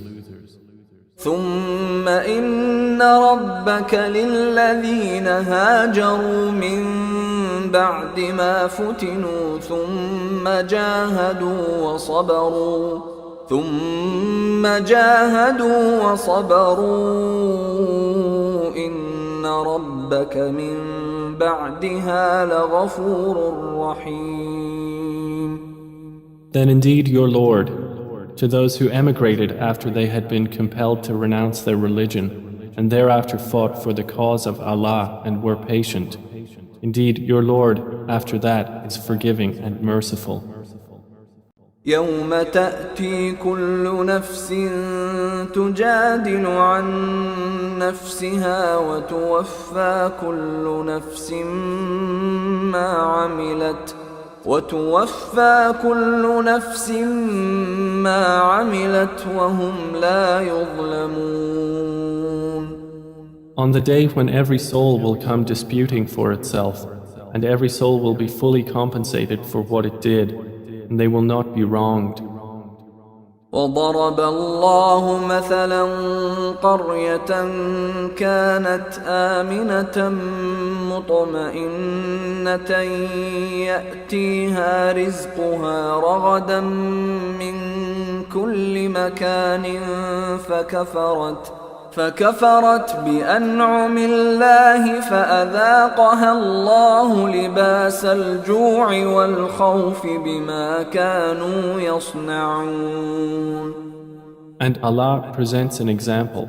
ثم إن ربك للذين هاجروا من بعد ما فتنوا ثم جاهدوا وصبروا إن ربك من بعدها لغفور رحيم. Then indeed your Lord, to those who emigrated after they had been compelled to renounce their religion, and thereafter fought for the cause of Allah and were patient, indeed your Lord after that is forgiving and merciful. يوم تأتي كل نفس تجادل عن نفسها وتوفى كل نفس ما عملت وهم لا يظلمون. On the day when every soul will come disputing for itself, and every soul will be fully compensated for what it did, and they will not be wronged. وضرب الله مثلا قرية كانت آمنة مطمئنة يأتيها رزقها رغدا من كل مكان فكفرت بأنعم الله فأذاقها الله لباس الجوع والخوف بما كانوا يصنعون. And Allah presents an example,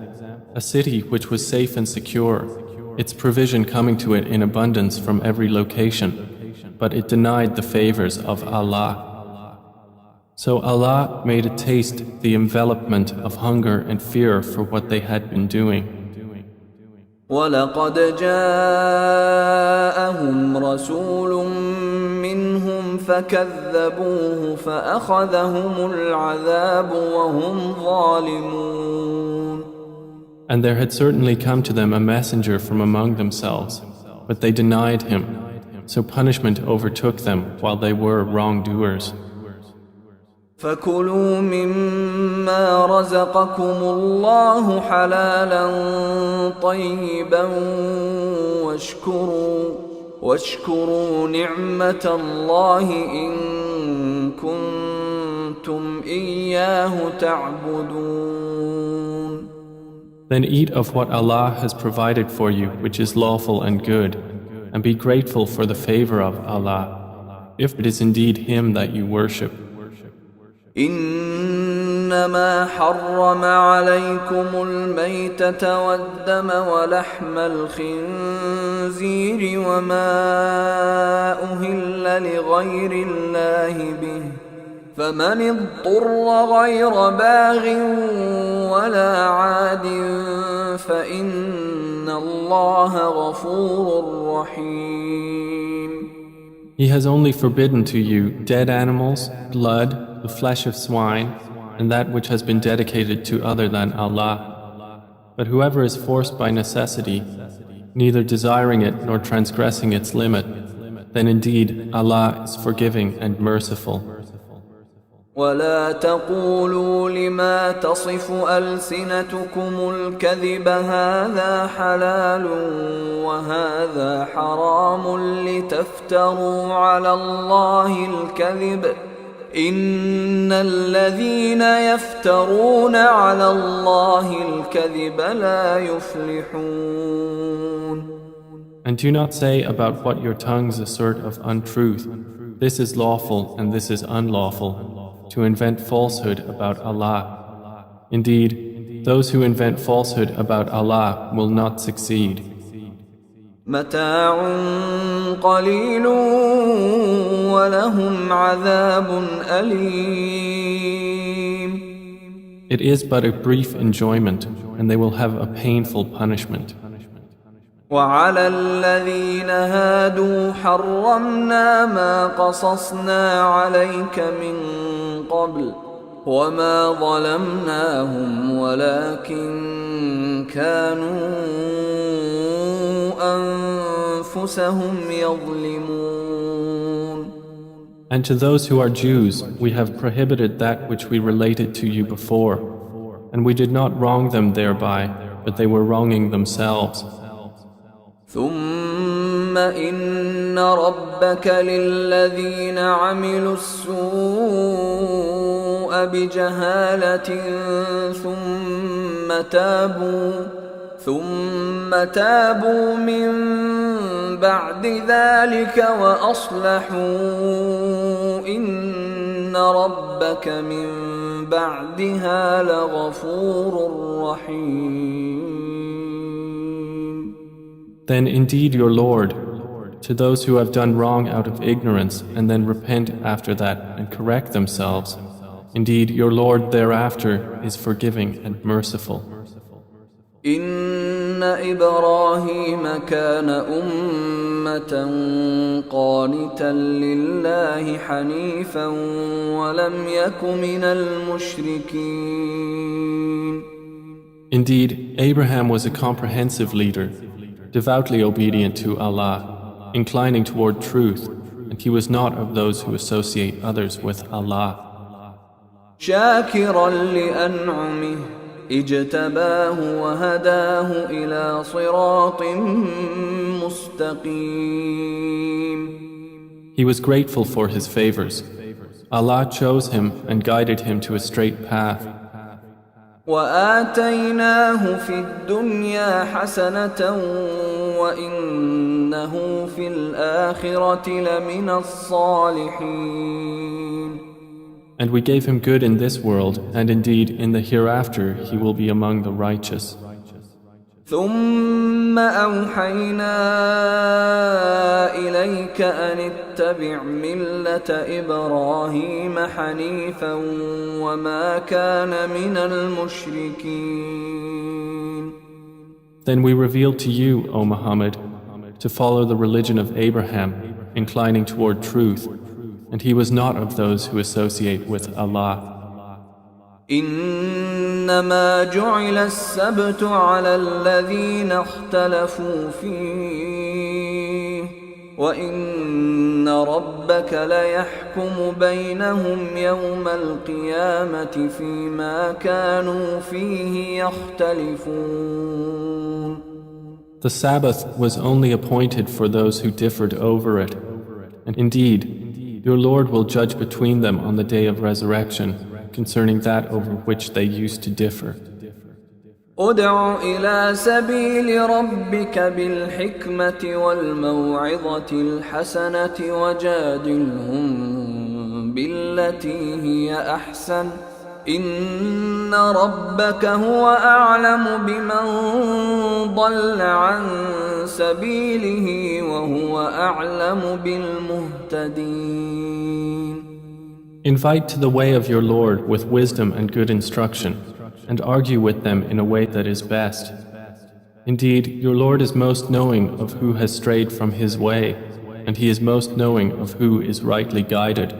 a city which was safe and secure, its provision coming to it in abundance from every location, but it denied the favors of Allah. So Allah made it taste the envelopment of hunger and fear for what they had been doing. وَلَقَدْ جَاءَهُمْ رَسُولٌ مِّنْهُمْ فَكَذَّبُوهُ فَأَخَذَهُمُ الْعَذَابُ وَهُمْ ظَالِمُونَ. And there had certainly come to them a messenger from among themselves, but they denied him, so punishment overtook them while they were wrongdoers. فَكُلُوا مِمَّا رَزَقَكُمُ اللَّهُ حَلَالًا طَيِّبًا واشكروا نِعْمَةَ اللَّهِ إِن كُنتُمْ إِيَّاهُ تَعْبُدُونَ. Then eat of what Allah has provided for you, which is lawful and good, and be grateful for the favor of Allah, if it is indeed Him that you worship. إنما حرم عليكم الميتة والدم ولحم الخنزير وما أهل لغير الله به فمن اضطر غير باغ ولا عاد فإن الله غفور رحيم. He has only forbidden to you dead animals, blood, the flesh of swine, and that which has been dedicated to other than Allah. But whoever is forced by necessity, neither desiring it nor transgressing its limit, then indeed Allah is forgiving and merciful. ولا تقولوا لما تصف ألسنتكم الكذب هذا حلال وهذا حرام لتفتروا على الله الكذب إن الذين يفترون على الله الكذب لا يفلحون. And do not say about what your tongues assert of untruth, this is lawful and this is unlawful, to invent falsehood about Allah. Indeed, those who invent falsehood about Allah will not succeed. متاع قليل ولهم عذاب أليم. It is but a brief enjoyment, and they will have a painful punishment. وعلى الذين هادوا حرمنا ما قصصنا عليك من قبل وما ظلمناهم ولكن كانوا أنفسهم يظلمون. And to those who are Jews, we have prohibited that which we related to you before, and we did not wrong them thereby, but they were wronging themselves. ثم إن ربك للذين عملوا السوء بجهالة ثم تابوا من بعد ذلك وأصلحوا إن ربك من بعدها لغفور رحيم. Then indeed your Lord, to those who have done wrong out of ignorance and then repent after that and correct themselves, indeed your Lord thereafter is forgiving and merciful. إن إبراهيم كان أمة قانتا لله حنيفا ولم يك من المشركين. Indeed, Abraham was a comprehensive leader, devoutly obedient to Allah, inclining toward truth, and he was not of those who associate others with Allah. شاكرا لأنعمه اجتباه وهداه إلى صراط مستقيم. He was grateful for his favors. Allah chose him and guided him to a straight path. وآتيناه في الدنيا حسنة وإنه في الآخرة لمن الصالحين. And we gave him good in this world, and indeed in the hereafter he will be among the righteous. ثم أوحينا إليك أن اتبع ملة إبراهيم حنيفا وما كان من المشركين. Then we revealed to you, O Muhammad, to follow the religion of Abraham, inclining toward truth, and he was not of those who associate with Allah. إنما جعل السبت على الذين اختلفوا فيه وإن ربك ليحكم بينهم يوم القيامة فيما كانوا فيه يختلفون. The Sabbath was only appointed for those who differed over it, and indeed, your Lord will judge between them on the day of resurrection concerning that over which they used to differ. ادع إلى سبيل ربك بالحكمة والموعظة الحسنة وجادلهم بالتي هي أحسن إن ربك هو أعلم بمن ضل عن سبيله وهو أعلم بالمهتدين. Invite to the way of your Lord with wisdom and good instruction, and argue with them in a way that is best. Indeed, your Lord is most knowing of who has strayed from his way, and he is most knowing of who is rightly guided.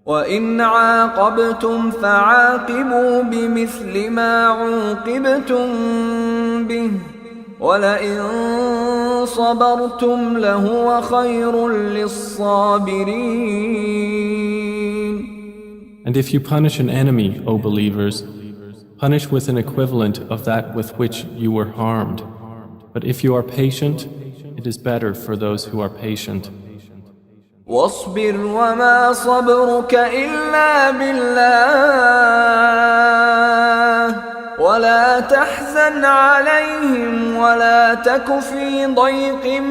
وَإِنْ عَاقَبْتُمْ فَعَاقِبُوا بِمِثْلِ مَا عُوقِبْتُمْ بِهِ وَلَئِنْ صَبَرْتُمْ لَهُوَ خَيْرٌ لِلصَّابِرِينَ. And if you punish an enemy, O believers, punish with an equivalent of that with which you were harmed. But if you are patient, it is better for those who are patient. واصبر وما صبرك إلا بالله ولا تحزن عليهم ولا تك في ضيق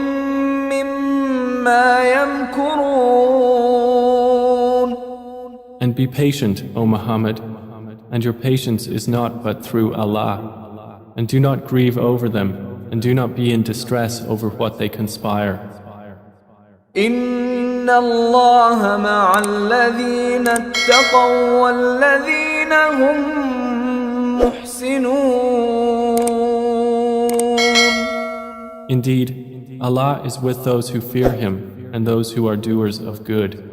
مما يمكرون. And be patient, O Muhammad, and your patience is not but through Allah. And do not grieve over them, and do not be in distress over what they conspire. إن الله مع الذين اتقوا والذين هم محسنون. Indeed, Allah is with those who fear Him and those who are doers of good.